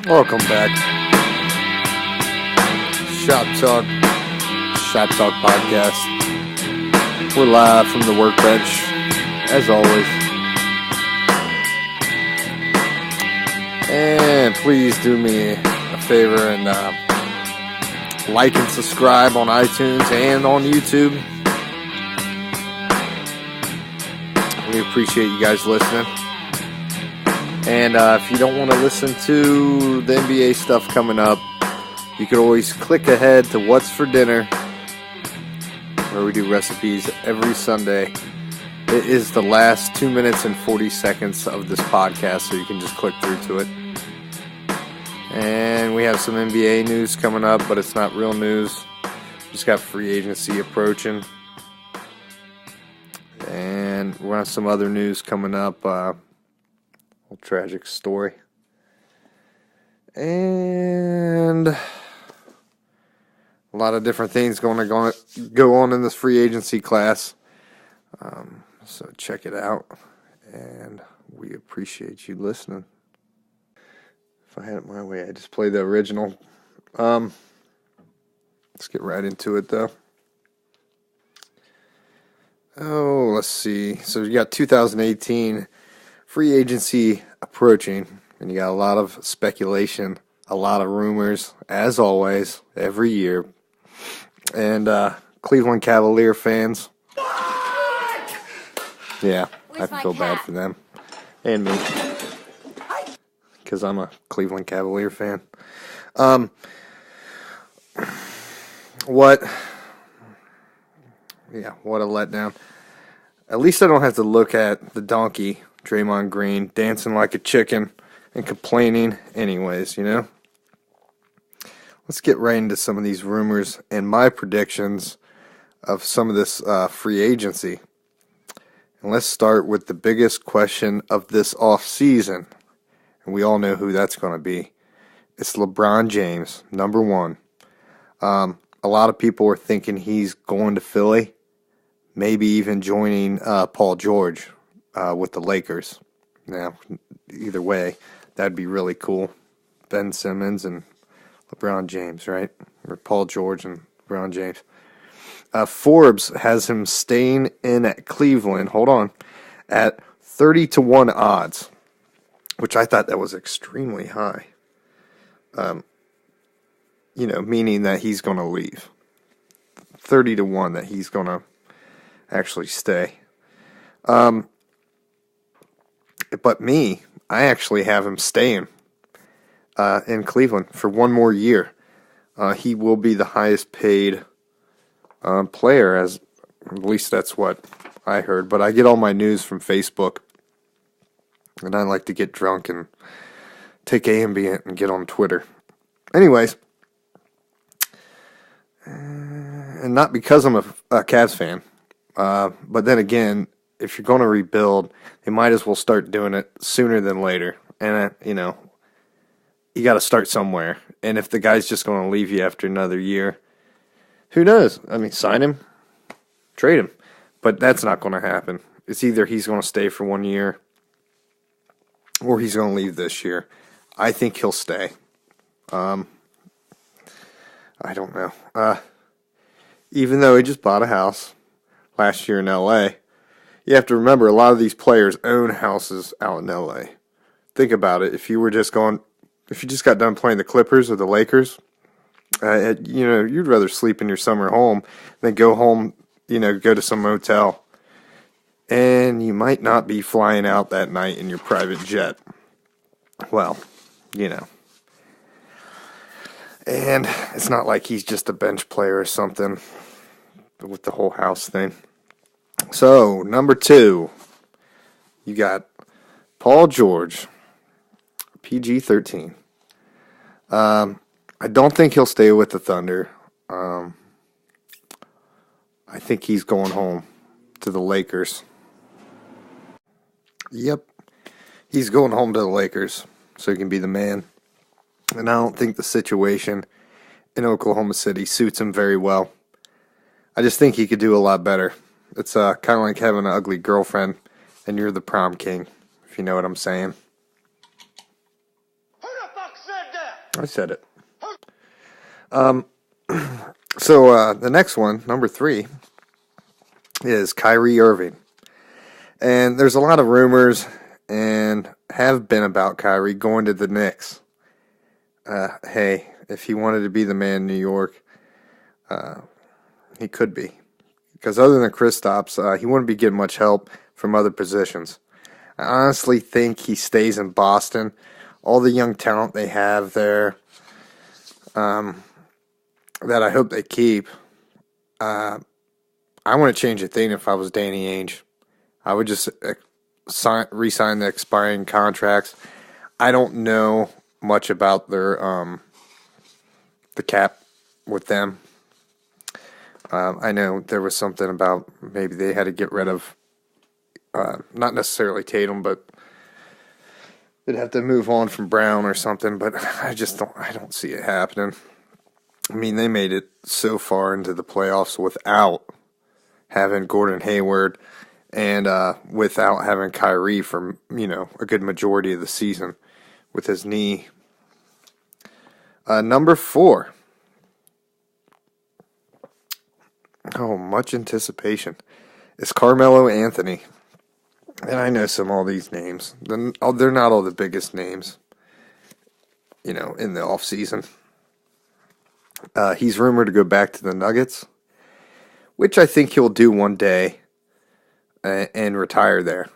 Welcome back. Shop Talk Podcast. We're live from the Workbench, as always. And please do me a favor and like and subscribe on iTunes and on YouTube. We appreciate you guys listening. And if you don't want to listen to the NBA stuff coming up, you can always click ahead to What's for Dinner, where we do recipes every Sunday. It is the last 2 minutes and 40 seconds of this podcast, so you can just click through to it. And we have some NBA news coming up, but it's not real news. Just got free agency approaching. And we'll have some other news coming up. Tragic story. And a lot of different things going to go on in this free agency class. So check it out. And we appreciate you listening. If I had it my way, I'd just play the original. Let's get right into it, though. Oh, let's see. So you got 2018 free agency approaching, and you got a lot of speculation, a lot of rumors, as always, every year. And Cleveland Cavalier fans, yeah, I feel bad for them. And me, because I'm a Cleveland Cavalier fan. What a letdown. At least I don't have to look at the donkey, Draymond Green, dancing like a chicken and complaining anyways, you know? Let's get right into some of these rumors and my predictions of some of this free agency. And let's start with the biggest question of this offseason. And we all know who that's going to be. It's LeBron James, number one. A lot of people are thinking he's going to Philly, maybe even joining Paul George with the Lakers. Now, either way, that'd be really cool. Ben Simmons and LeBron James, right? Or Paul George and LeBron James. Forbes has him staying in at Cleveland, hold on, at 30-1 odds, which I thought that was extremely high. Meaning that he's going to leave. 30-1 that he's going to actually stay. But me, I actually have him staying in Cleveland for one more year. He will be the highest paid player, at least that's what I heard. But I get all my news from Facebook, and I like to get drunk and take Ambient and get on Twitter. Anyways, and not because I'm a Cavs fan, but then again, if you're going to rebuild, they might as well start doing it sooner than later. And, you got to start somewhere. And if the guy's just going to leave you after another year, who knows? I mean, sign him, trade him. But that's not going to happen. It's either he's going to stay for 1 year or he's going to leave this year. I think he'll stay. I don't know. Even though he just bought a house last year in L.A., you have to remember a lot of these players own houses out in L.A. Think about it. If you just got done playing the Clippers or the Lakers, you'd rather sleep in your summer home than go home, go to some motel. And you might not be flying out that night in your private jet. Well, And it's not like he's just a bench player or something with the whole house thing. So, number 2, you got Paul George, PG-13. I don't think he'll stay with the Thunder. I think he's going home to the Lakers. Yep, he's going home to the Lakers so he can be the man. And I don't think the situation in Oklahoma City suits him very well. I just think he could do a lot better. It's kind of like having an ugly girlfriend and you're the prom king, if you know what I'm saying. Who the fuck said that? I said it. So the next one, number 3, is Kyrie Irving. And there's a lot of rumors and have been about Kyrie going to the Knicks. Hey, if he wanted to be the man in New York, he could be. Because other than Kristaps, he wouldn't be getting much help from other positions. I honestly think he stays in Boston. All the young talent they have there, that I hope they keep. I wouldn't change a thing if I was Danny Ainge. I would just re-sign the expiring contracts. I don't know much about their the cap with them. I know there was something about maybe they had to get rid of, not necessarily Tatum, but they'd have to move on from Brown or something. But I don't see it happening. I mean, they made it so far into the playoffs without having Gordon Hayward and without having Kyrie for, a good majority of the season with his knee. Number 4. Oh, much anticipation. It's Carmelo Anthony. And I know all these names. They're not all the biggest names, in the offseason. He's rumored to go back to the Nuggets, which I think he'll do one day and retire there,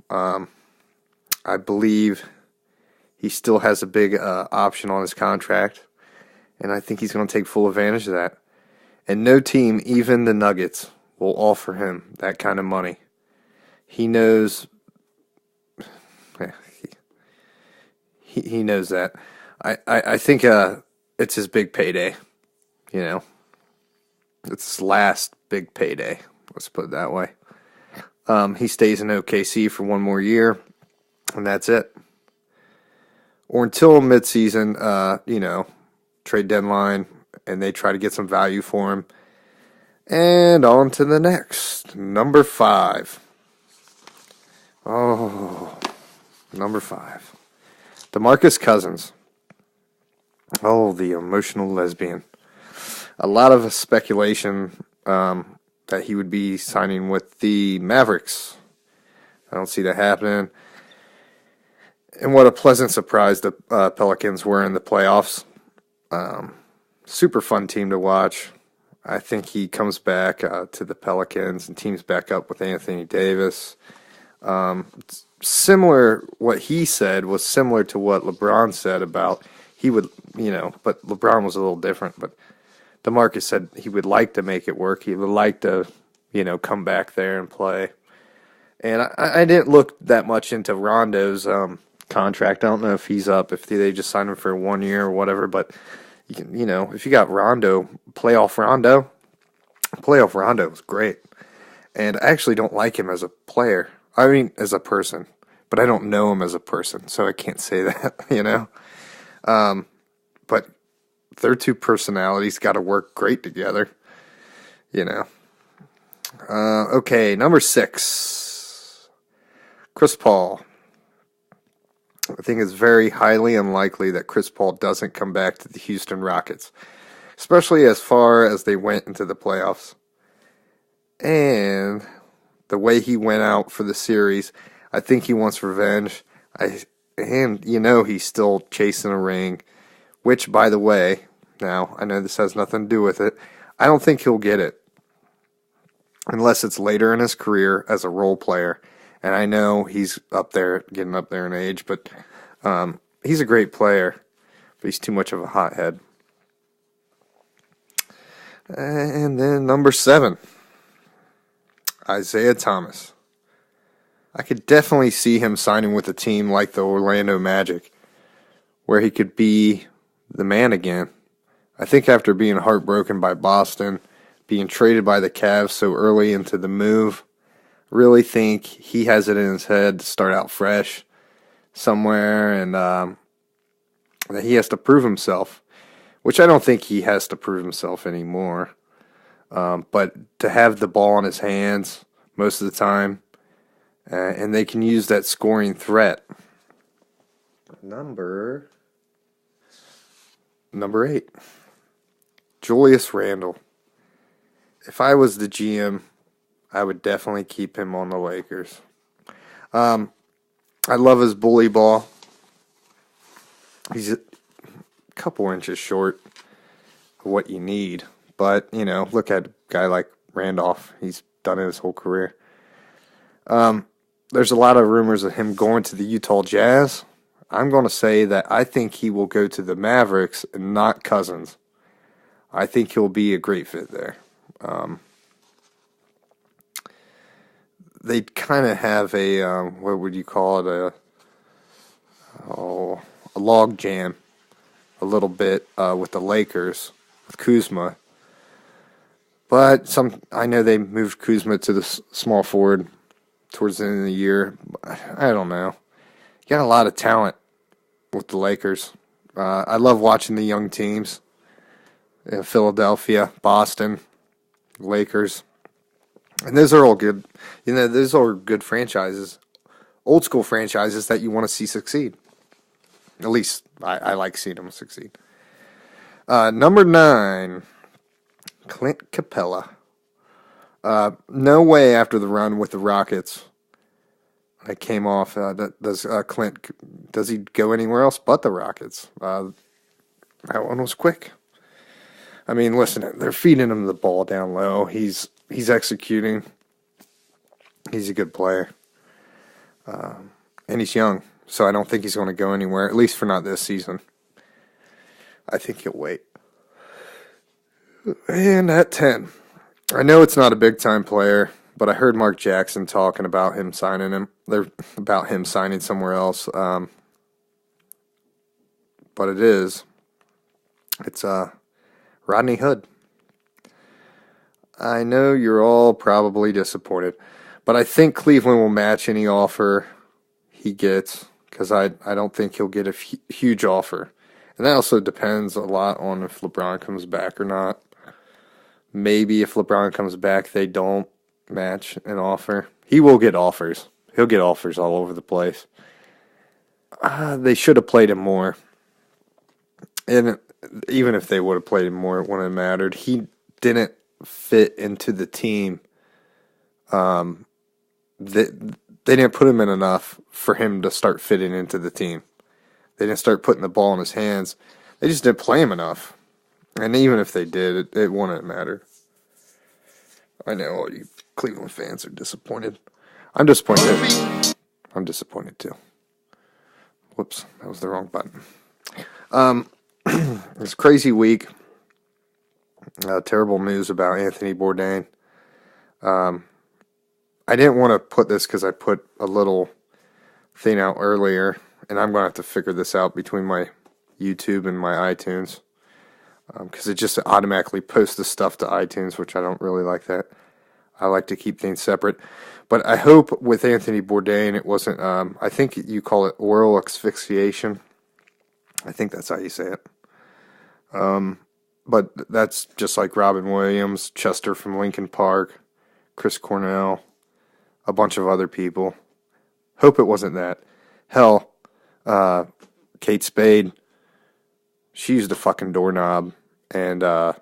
I believe he still has a big option on his contract, and I think he's going to take full advantage of that. And no team, even the Nuggets, will offer him that kind of money. He knows. He knows that. I think it's his big payday. It's his last big payday. Let's put it that way. He stays in OKC for one more year, and that's it. Or until midseason, trade deadline, and they try to get some value for him. And on to the next. Number 5. Oh, number 5. DeMarcus Cousins. Oh, the emotional lesbian. A lot of speculation that he would be signing with the Mavericks. I don't see that happening. And what a pleasant surprise the Pelicans were in the playoffs. Super fun team to watch. I think he comes back to the Pelicans and teams back up with Anthony Davis. Similar, what he said was similar to what LeBron said about he would, but LeBron was a little different. But DeMarcus said he would like to make it work. He would like to, come back there and play. And I didn't look that much into Rondo's contract. I don't know if he's up, if they just signed him for 1 year or whatever. But you can, if you got Rondo, playoff Rondo was great. And I actually don't like him as a player. I mean, as a person. But I don't know him as a person, so I can't say that, But their two personalities got to work great together, Okay, number 6. Chris Paul. I think it's very highly unlikely that Chris Paul doesn't come back to the Houston Rockets, especially as far as they went into the playoffs. And the way he went out for the series, I think he wants revenge. He's still chasing a ring, which, by the way, now, I know this has nothing to do with it. I don't think he'll get it unless it's later in his career as a role player. And I know he's getting up there in age, but he's a great player, but he's too much of a hothead. And then number 7, Isaiah Thomas. I could definitely see him signing with a team like the Orlando Magic, where he could be the man again. I think after being heartbroken by Boston, being traded by the Cavs so early into the move, really think he has it in his head to start out fresh somewhere, and that he has to prove himself, which I don't think he has to prove himself anymore. But to have the ball in his hands most of the time, and they can use that scoring threat. Number Number 8, Julius Randle. If I was the GM, I would definitely keep him on the Lakers. I love his bully ball. He's a couple inches short of what you need. But, look at a guy like Randolph. He's done it his whole career. There's a lot of rumors of him going to the Utah Jazz. I'm going to say that I think he will go to the Mavericks and not Cousins. I think he'll be a great fit there. They kind of have a, what would you call it, a log jam a little bit with the Lakers, with Kuzma. But I know they moved Kuzma to the small forward towards the end of the year. I don't know. You got a lot of talent with the Lakers. I love watching the young teams. Philadelphia, Boston, Lakers. And those are all good. Those are good franchises. Old school franchises that you want to see succeed. At least I like seeing them succeed. Number 9, Clint Capella. No way after the run with the Rockets that came off. Does he go anywhere else but the Rockets? That one was quick. I mean, listen, they're feeding him the ball down low. He's executing. He's a good player. And he's young, so I don't think he's going to go anywhere, at least for not this season. I think he'll wait. And at 10, I know it's not a big-time player, but I heard Mark Jackson talking about him signing him. About him signing somewhere else. But it's Rodney Hood. I know you're all probably disappointed, but I think Cleveland will match any offer he gets, because I don't think he'll get a huge offer. And that also depends a lot on if LeBron comes back or not. Maybe if LeBron comes back, they don't match an offer. He will get offers. He'll get offers all over the place. They should have played him more. And even if they would have played him more, it wouldn't have mattered. He didn't fit into the team. They didn't put him in enough for him to start fitting into the team. They didn't start putting the ball in his hands. They just didn't play him enough. And even if they did, it wouldn't matter. I know all you Cleveland fans are disappointed. I'm disappointed. I'm disappointed too. Whoops, that was the wrong button. It's a crazy week. Terrible news about Anthony Bourdain. I didn't want to put this because I put a little thing out earlier, and I'm going to have to figure this out between my YouTube and my iTunes, because it just automatically posts the stuff to iTunes, which I don't really like that. I like to keep things separate. But I hope with Anthony Bourdain it wasn't, I think you call it oral asphyxiation. I think that's how you say it. But that's just like Robin Williams, Chester from Linkin Park, Chris Cornell, a bunch of other people. Hope it wasn't that. Hell, Kate Spade, she used a fucking doorknob and a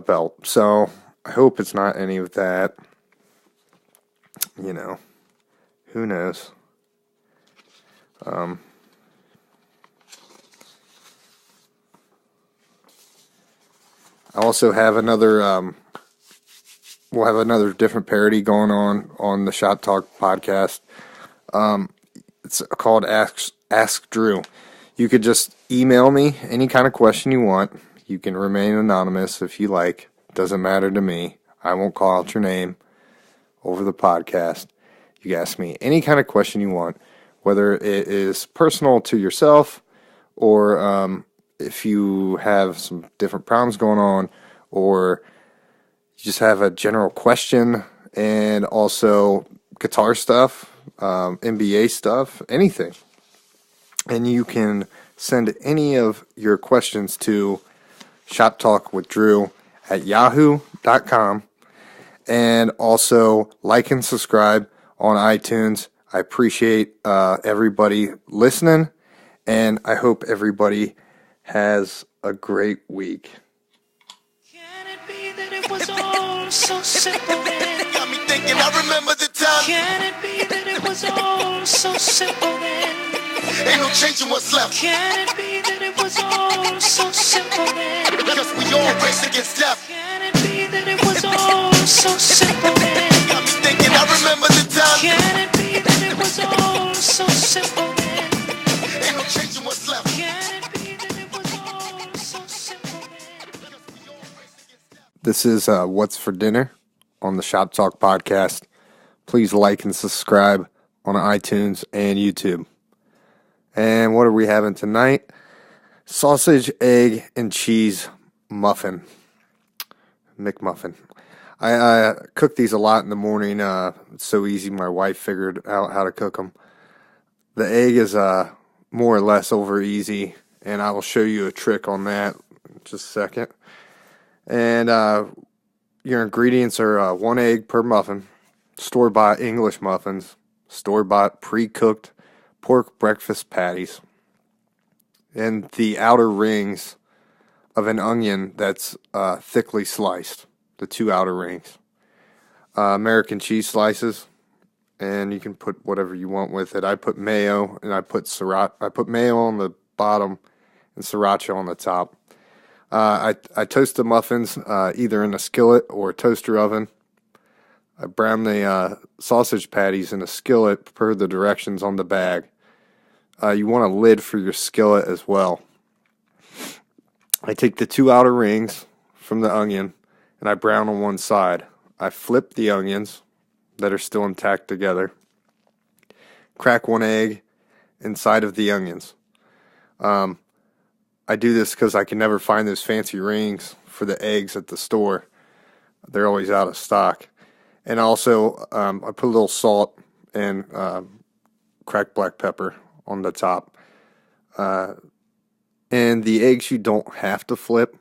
belt. So I hope it's not any of that. Who knows? I also have another, we'll have another different parody going on the Shot Talk podcast. It's called Ask Drew. You could just email me any kind of question you want. You can remain anonymous if you like. Doesn't matter to me. I won't call out your name over the podcast. You can ask me any kind of question you want, whether it is personal to yourself or if you have some different problems going on, or you just have a general question, and also guitar stuff, NBA stuff, anything. And you can send any of your questions to shoptalkwithdrew@yahoo.com. And also like and subscribe on iTunes. I appreciate everybody listening, and I hope everybody has a great week. Can it be that it was all so simple then? Got me thinking, I remember the time. Can it be that it was all so simple then? Ain't no changing what's left. Can it be that it was all so simple then? Because we all race against death. Can it be that it was all so simple then? Got me thinking, I remember the time. Can it be that it was all so simple then? Ain't no changing what's left. Can it be that it was all so simple then? Because we all race against death. This is What's for Dinner on the Shop Talk podcast. Please like and subscribe on iTunes and YouTube. And what are we having tonight? Sausage, egg, and cheese muffin. McMuffin. I cook these a lot in the morning. It's so easy. My wife figured out how to cook them. The egg is more or less over easy, and I will show you a trick on that in just a second. And your ingredients are 1 egg per muffin, store-bought English muffins, store-bought pre-cooked pork breakfast patties, and the outer rings of an onion that's thickly sliced, the 2 outer rings. American cheese slices, and you can put whatever you want with it. I put mayo, and I put sriracha. I put mayo on the bottom and sriracha on the top. I toast the muffins either in a skillet or a toaster oven. I brown the sausage patties in a skillet per the directions on the bag. You want a lid for your skillet as well. I take the 2 outer rings from the onion and I brown on one side. I flip the onions that are still intact together. Crack 1 egg inside of the onions. I do this because I can never find those fancy rings for the eggs at the store. They're always out of stock. And also, I put a little salt and cracked black pepper on the top. And the eggs you don't have to flip.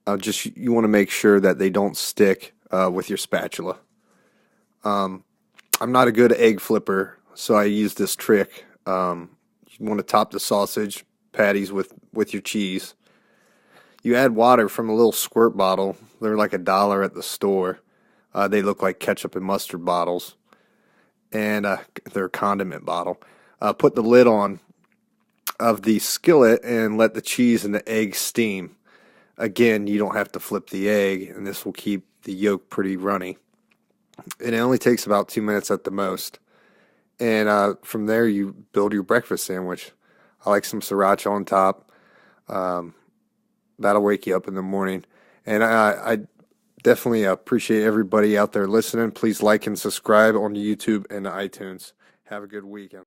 You want to make sure that they don't stick with your spatula. I'm not a good egg flipper, so I use this trick. You want to top the sausage patties with your cheese. You add water from a little squirt bottle. They're like $1 at the store. They look like ketchup and mustard bottles. And they're a condiment bottle. Put the lid on of the skillet and let the cheese and the egg steam. Again, you don't have to flip the egg, and this will keep the yolk pretty runny. And it only takes about 2 minutes at the most. And from there, you build your breakfast sandwich. I like some sriracha on top. That'll wake you up in the morning. And I definitely appreciate everybody out there listening. Please like and subscribe on YouTube and iTunes. Have a good weekend.